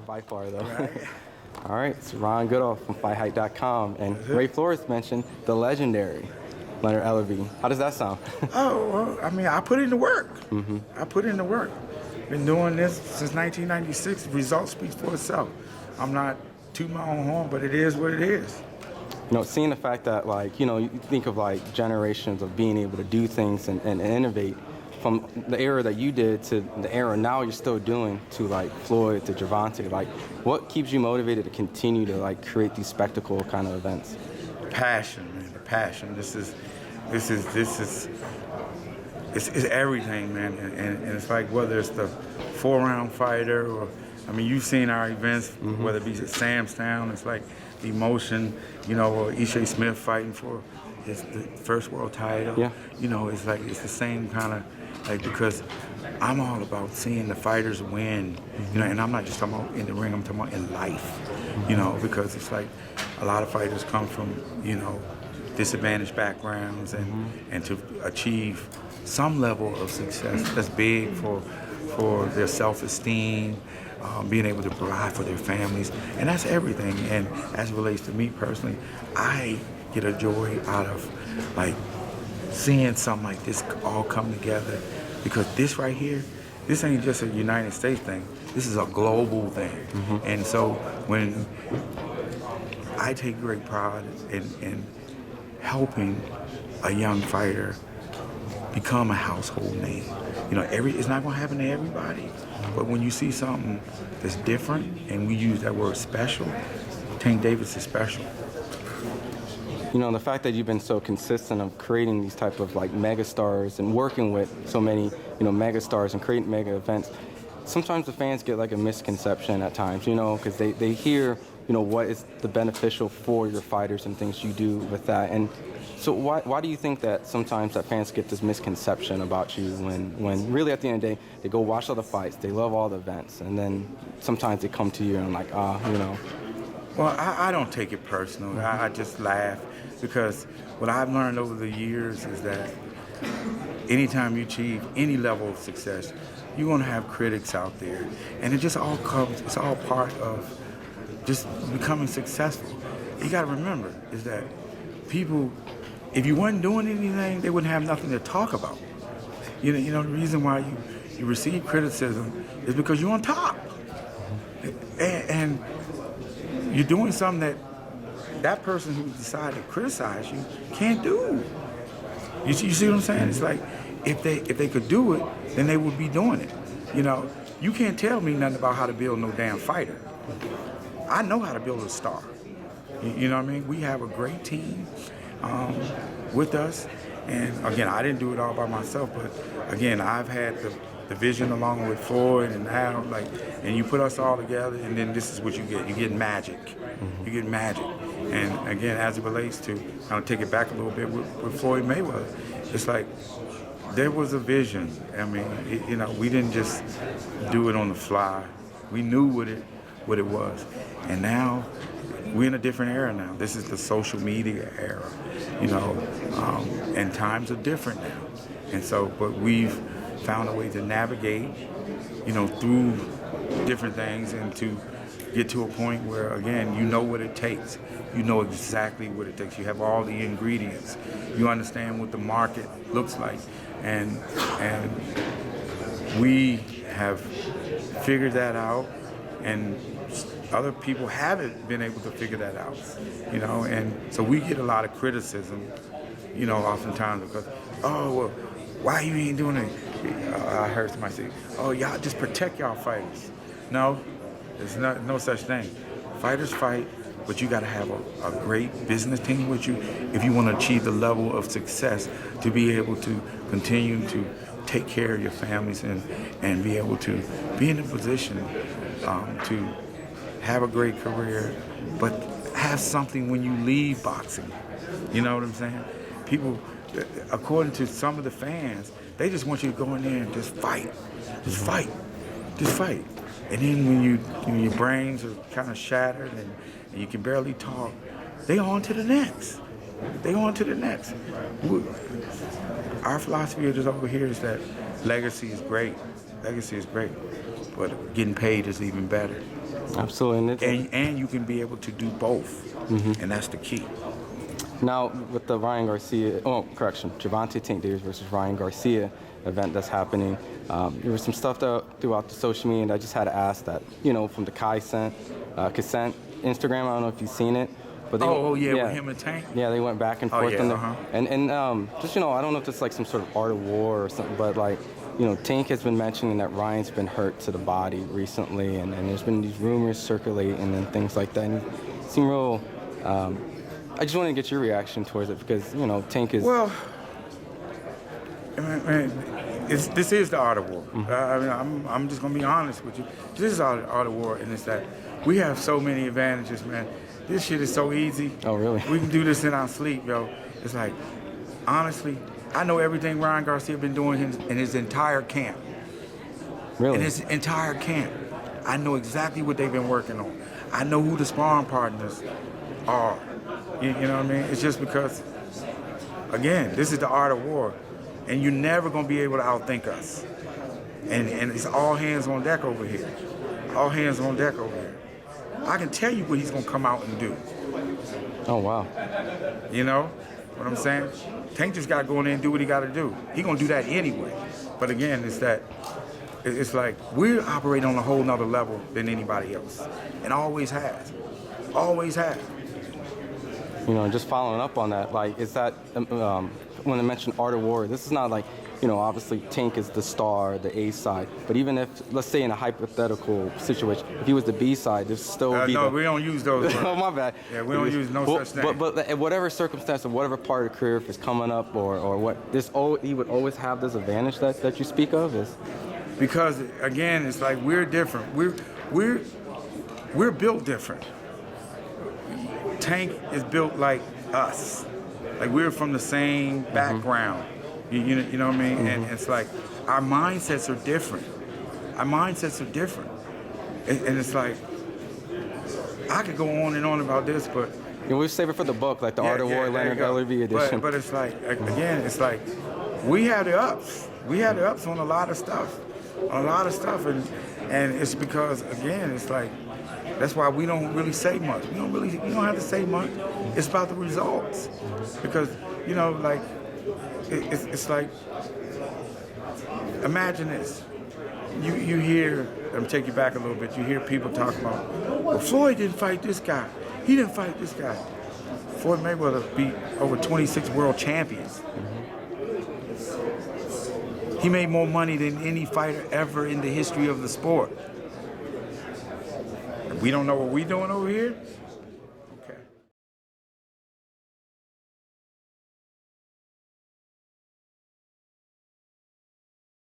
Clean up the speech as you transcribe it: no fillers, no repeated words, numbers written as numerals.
by far, though. Right. All right, it's Ron Goodall from FightHype.com, and Ray Flores mentioned the legendary Leonard Ellerbe. How does that sound? Oh, well, I mean, I put in the work. I put in the work. Been doing this since 1996. The result speaks for itself. I'm not tooting my own horn, but it is what it is. Seeing the fact that, like, you think of, like, generations of being able to do things and innovate from the era that you did to the era now you're still doing to, like, Floyd, to Gervonta. Like, what keeps you motivated to continue to, like, create these spectacle kind of events? Passion, man, the passion. This is it's everything, man. And it's like whether it's the 4-round fighter or, I mean, you've seen our events, whether it be at Sam's Town, it's like the emotion, or Ishe Smith fighting for the first world title. Yeah. It's like, it's the same kind of, like, because I'm all about seeing the fighters win, and I'm not just talking about in the ring, I'm talking about in life, because it's like a lot of fighters come from, disadvantaged backgrounds and to achieve some level of success that's big for their self-esteem, being able to provide for their families, and that's everything. And as it relates to me personally, I get a joy out of, like, seeing something like this all come together, because this right here, this ain't just a United States thing, this is a global thing. And so when I take great pride in helping a young fighter become a household name. It's not gonna happen to everybody, but when you see something that's different, and we use that word special, Tank Davis is special. The fact that you've been so consistent of creating these type of, like, mega stars and working with so many, mega stars and creating mega events, sometimes the fans get, like, a misconception at times, because they hear, what is the beneficial for your fighters and things you do with that. And so why do you think that sometimes that fans get this misconception about you when really at the end of the day, they go watch all the fights, they love all the events, and then sometimes they come to you and like, Well, I don't take it personal. I just laugh, because what I've learned over the years is that anytime you achieve any level of success, you're going to have critics out there. And it just all comes, it's all part of just becoming successful. You got to remember is that people, if you weren't doing anything, they wouldn't have nothing to talk about. The reason why you receive criticism is because you're on top. And you're doing something that person who decided to criticize you can't do. You see what I'm saying? It's like, if they could do it, then they would be doing it. You can't tell me nothing about how to build no damn fighter. I know how to build a star. You know what I mean? We have a great team with us. And again, I didn't do it all by myself, but again, I've had the vision along with Floyd, and now, like, and you put us all together, and then this is what you get. You get magic. You get magic. And again, as it relates to, I'll take it back a little bit with Floyd Mayweather, it's like there was a vision. I mean, we didn't just do it on the fly. We knew what it was. And now we're in a different era now. This is the social media era, and times are different now. And so, but we've found a way to navigate, through different things, and to get to a point where, again, you know what it takes. You know exactly what it takes. You have all the ingredients. You understand what the market looks like. And we have figured that out, and other people haven't been able to figure that out, and so we get a lot of criticism, oftentimes, because, oh, well, why you ain't doing it? I heard somebody say, oh, y'all just protect y'all fighters. No, there's no such thing. Fighters fight, but you got to have a great business team with you if you want to achieve the level of success to be able to continue to take care of your families and be able to be in a position to have a great career, but have something when you leave boxing. You know what I'm saying? People, according to some of the fans, they just want you to go in there and just fight. Just fight. Just fight. And then when your brains are kind of shattered and you can barely talk, they on to the next. They on to the next. Our philosophy just over here is that legacy is great. Legacy is great. But getting paid is even better. Absolutely. And you can be able to do both, and that's the key. Now, with the Gervonta Davis versus Ryan Garcia event that's happening, there was some stuff throughout the social media, and I just had to ask that, from the Consent Instagram. I don't know if you've seen it. But they, with him and Tank? Yeah, they went back and forth. And just, I don't know if it's like some sort of art of war or something, but like, Tank has been mentioning that Ryan's been hurt to the body recently, and there's been these rumors circulating and things like that. And it seemed real. I just want to get your reaction towards it because, Tank is. Well, this is the art of war. I'm just going to be honest with you. This is the art of war, and it's that we have so many advantages, man. This shit is so easy. Oh, really? We can do this in our sleep, yo. It's like, honestly, I know everything Ryan Garcia been doing in his entire camp. Really? In his entire camp. I know exactly what they've been working on. I know who the sparring partners are. You know what I mean? It's just because, again, this is the art of war. And you're never going to be able to outthink us. And it's all hands on deck over here. All hands on deck over here. I can tell you what he's going to come out and do. Oh, wow. You know what I'm saying? Tank just got to go in there and do what he got to do. He's going to do that anyway. But again, it's like we're operating on a whole nother level than anybody else. And always has. Always has. Just following up on that, like, is that, when I mentioned art of war, this is not like, obviously Tank is the star, the A side, but even if, let's say in a hypothetical situation, if he was the B side, there'd still be we don't use those words. Oh, my bad. Yeah, we don't use no such thing. But at whatever circumstance, or whatever part of the career, if it's coming up or what, he would always have this advantage that you speak of? Because, again, it's like we're different. We're built different. Tank is built like us. Like we're from the same background. You know what I mean? And it's like our mindsets are different. Our mindsets are different. And it's like, I could go on and on about this, but... we'll save it for the book, like the Art of War, Leonard Ellerby edition. But it's like, again, it's like, we had the ups. We had the ups on a lot of stuff. And it's because, again, it's like, that's why we don't really say much. We don't have to say much. It's about the results. Because, like, it's like, imagine this. You hear, let me take you back a little bit, you hear people talk about, well, Floyd didn't fight this guy. He didn't fight this guy. Floyd Mayweather beat over 26 world champions. He made more money than any fighter ever in the history of the sport. We don't know what we're doing over here?